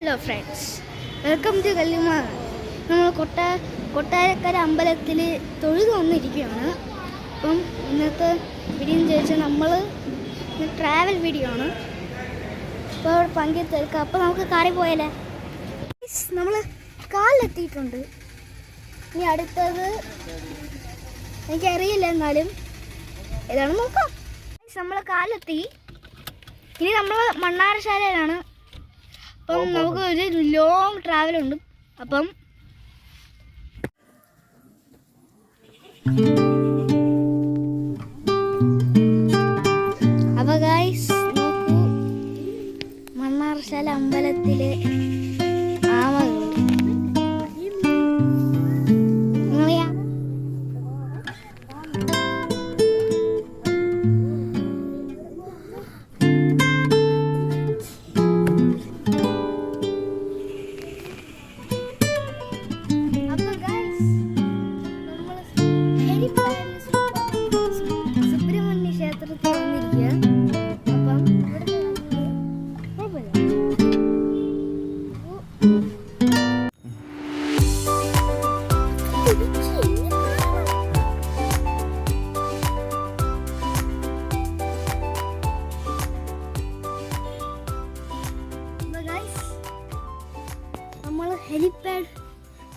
Hello friends, welcome to കല്ലുമ. നമ്മൾ കൊട്ടാരക്കര അമ്പലത്തിൽ തൊഴുതു വന്നിരിക്കുകയാണ്. അപ്പം ഇന്നത്തെ വീഡിയോ എന്ന് ചോദിച്ചാൽ നമ്മൾ ട്രാവൽ വീഡിയോ ആണ്. അപ്പോൾ അവിടെ പങ്കെടുത്തെടുക്കാം. അപ്പോൾ നമുക്ക് കാറിൽ പോയാലേ. നമ്മൾ കാലിലെത്തിയിട്ടുണ്ട്. ഇനി അടുത്തത് എനിക്കറിയില്ല, എന്നാലും ഏതാണ് നോക്കാം. നമ്മൾ കാലിലെത്തി. ഇനി നമ്മൾ മണ്ണാറശാലയിലാണ്. അപ്പം നമുക്ക് ഒരു ലോങ് ട്രാവലുണ്ട്. അപ്പം ഗൈസ് നോക്കൂ, മണ്ണാറശാല അമ്പലത്തിലെ ആമകളുണ്ട്.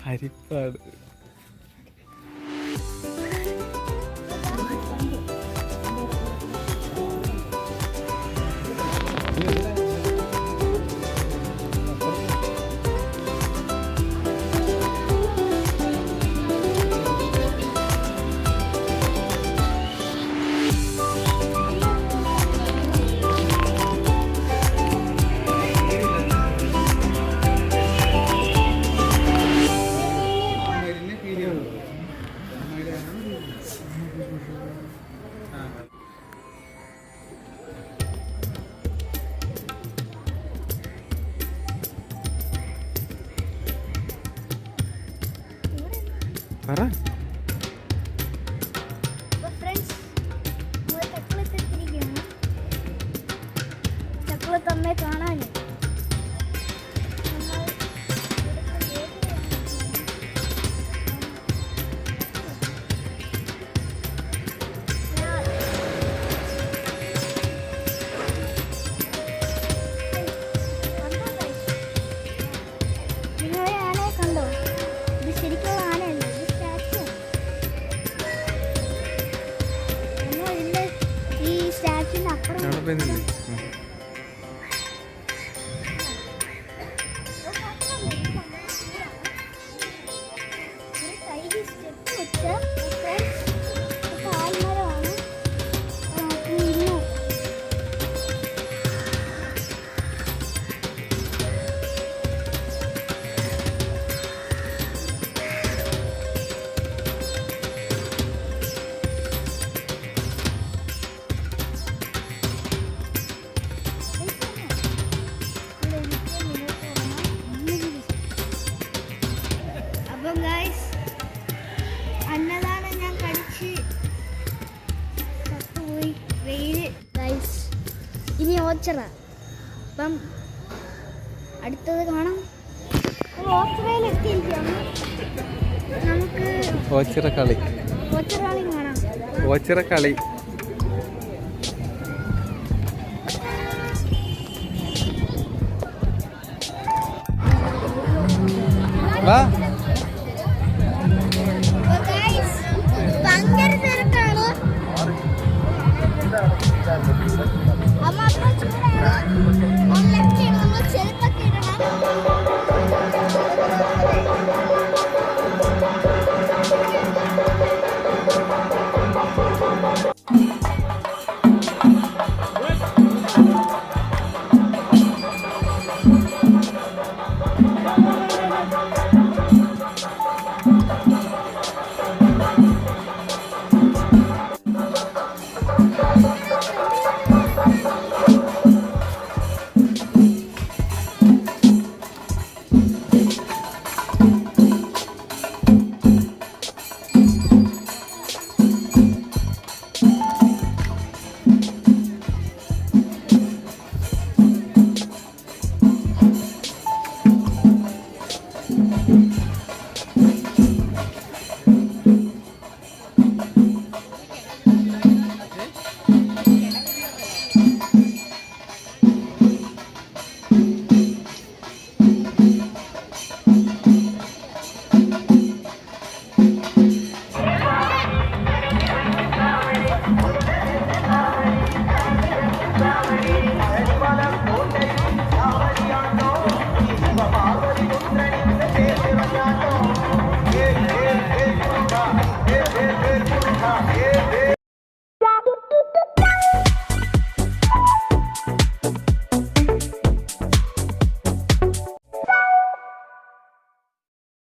ഹരിപ്പാട് തമ്മെ കാണാൻ നിങ്ങളെ ആനയെ കണ്ടോ? ഇത് ശരിക്കുള്ള ആനയല്ല, ഇത് സ്റ്റാച്ചു. ഇതിന്റെ ഈ സ്റ്റാച്ചുവിന്റെ അപ്പുറം അന്നദാനം ഞാൻ കഴിച്ച് പോയി. വെയില് ഗൈസ്, ഇനി ഓച്ചറ. അപ്പം അടുത്തത് കാണാം. ഓച്ചറയിലെത്തിയിരിക്കുകയാണ്. നമുക്ക് ഓച്ചിറക്കളി കാണാം. ഓച്ചിറക്കളി വാ. അമ്മ